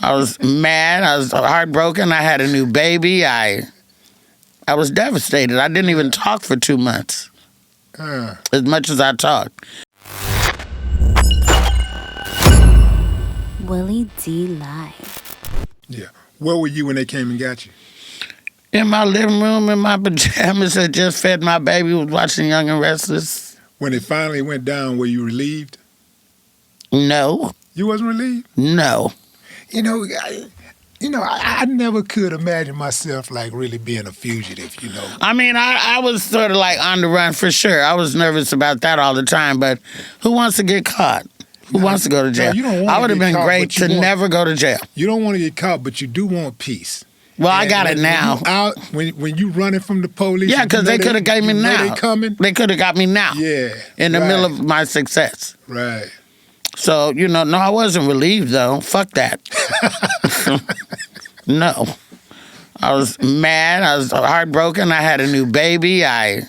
I was mad. I was heartbroken. I had a new baby. I was devastated. I didn't even talk for 2 months. As much as I talked. Willie D. Live. Yeah. Where were you when they came and got you? In my living room, in my pajamas, had just fed my baby, was watching Young and Restless. When it finally went down, were you relieved? No. You wasn't relieved? No. I never could imagine myself like really being a fugitive, I mean, I was sort of like on the run for sure. I was nervous about that all the time, but who wants to get caught? Who wants to go to jail? No, you don't want I would have been great to never go to jail. You don't want to get caught, but you do want peace. Well, I got it now. When you running from the police. Yeah, because they could have got me now. They coming. They could have got me now. Yeah. In the middle of my success. Right. So, no, I wasn't relieved, though. Fuck that. No. I was mad. I was heartbroken. I had a new baby. I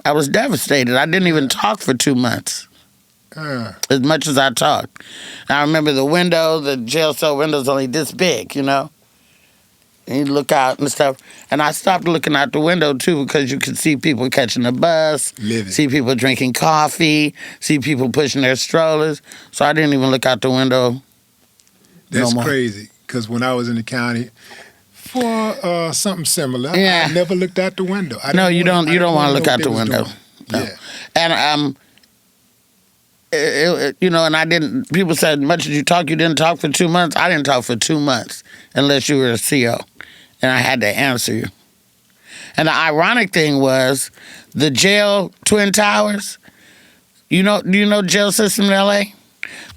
was devastated. I didn't even talk for 2 months. As much as I talked. I remember the jail cell window's only this big, And you look out and stuff. And I stopped looking out the window, too, because you could see people catching the bus, see people drinking coffee, see people pushing their strollers. So I didn't even look out the window. That's crazy, because when I was in the county for something similar, I never looked out the window. No, you don't want to look out the window. No. Yeah. And, and I didn't, people said, much as you talk, you didn't talk for 2 months. I didn't talk for 2 months unless you were a CO. And I had to answer you. And the ironic thing was, the jail, Twin Towers, do you know jail system in L.A.?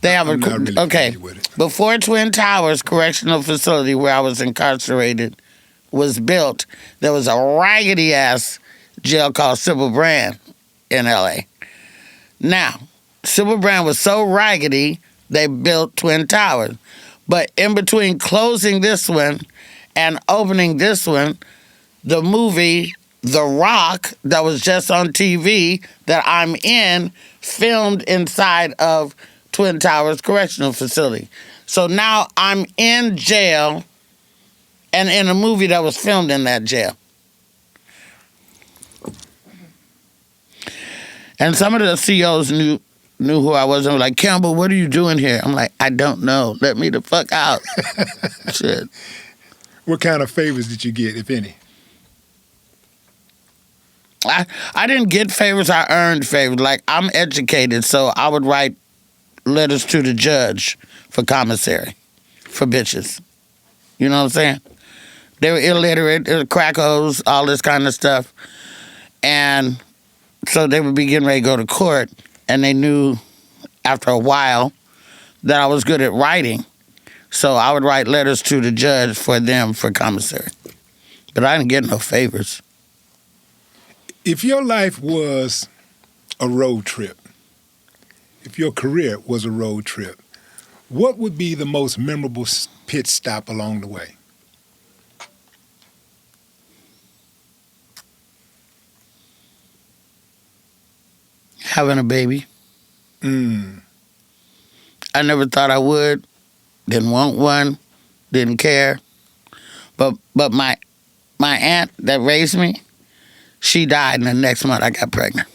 They have I'm not really familiar with it. Before Twin Towers Correctional Facility, where I was incarcerated, was built, there was a raggedy-ass jail called Sybil Brand in L.A. Now, Sybil Brand was so raggedy, they built Twin Towers. But in between closing this one and opening this one, the movie The Rock, that was just on TV, that I'm in, filmed inside of Twin Towers Correctional Facility. So now I'm in jail and in a movie that was filmed in that jail. And some of the CEOs knew who I was and were like, Campbell, what are you doing here? I'm like, I don't know. Let me the fuck out. Shit. What kind of favors did you get, if any? I didn't get favors. I earned favors. Like, I'm educated, so I would write letters to the judge for commissary, for bitches. You know what I'm saying? They were illiterate, crackos, all this kind of stuff. And so they would be getting ready to go to court, and they knew after a while that I was good at writing. So I would write letters to the judge for them for commissary. But I didn't get no favors. If your life was a road trip, if your career was a road trip, what would be the most memorable pit stop along the way? Having a baby. I never thought I would. Didn't want one. Didn't care. But my aunt that raised me, she died, and the next month I got pregnant.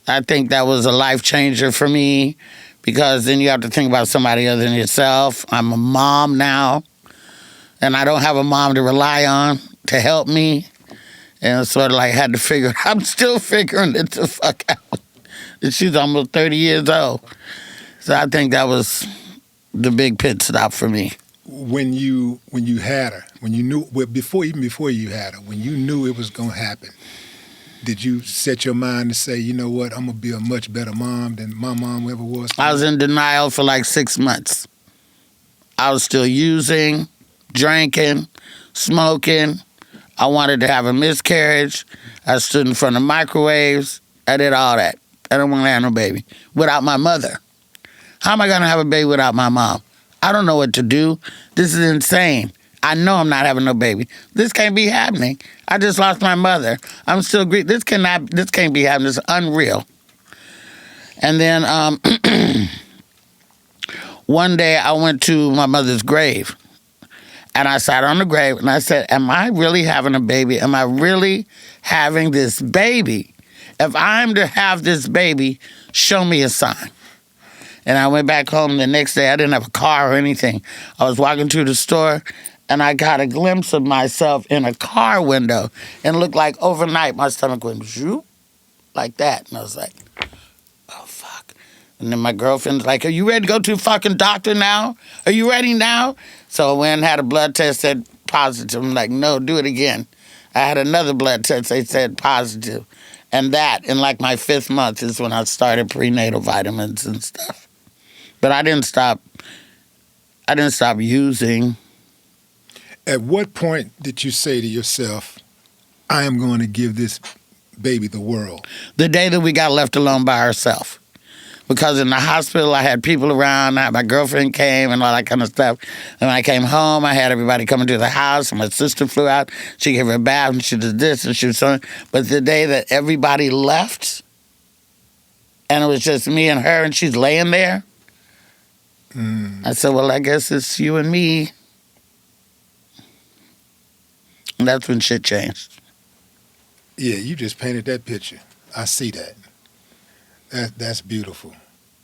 I think that was a life changer for me, because then you have to think about somebody other than yourself. I'm a mom now, and I don't have a mom to rely on to help me. And it's sort of like I had to figure, I'm still figuring it the fuck out. And she's almost 30 years old. So I think that was the big pit stop for me. When you had her, when you knew, before you had her, when you knew it was going to happen, did you set your mind to say, you know what, I'm going to be a much better mom than my mom ever was? I was in denial for like 6 months. I was still using, drinking, smoking. I wanted to have a miscarriage. I stood in front of microwaves. I did all that. I don't want to have no baby without my mother. How am I going to have a baby without my mom? I don't know what to do. This is insane. I know I'm not having no baby. This can't be happening. I just lost my mother. I'm still grieving. This can't be happening. It's unreal. And then One day I went to my mother's grave, and I sat on the grave, and I said, am I really having a baby? Am I really having this baby? If I'm to have this baby, show me a sign. And I went back home the next day. I didn't have a car or anything. I was walking through the store, and I got a glimpse of myself in a car window, and it looked like overnight my stomach went zoop, like that. And I was like, oh, fuck. And then my girlfriend's like, are you ready to go to a fucking doctor now? Are you ready now? So I went and had a blood test, said positive. I'm like, no, do it again. I had another blood test, they said positive. And that, in like my 5th month, is when I started prenatal vitamins and stuff. But I didn't stop using. At what point did you say to yourself, I am going to give this baby the world? The day that we got left alone by ourselves. Because in the hospital, I had people around. My girlfriend came and all that kind of stuff. And when I came home, I had everybody coming to the house. And my sister flew out. She gave her a bath, and she did this, and she was so. But the day that everybody left, and it was just me and her, and she's laying there, I said, well, I guess it's you and me. And that's when shit changed. Yeah, you just painted that picture. I see that. That's beautiful.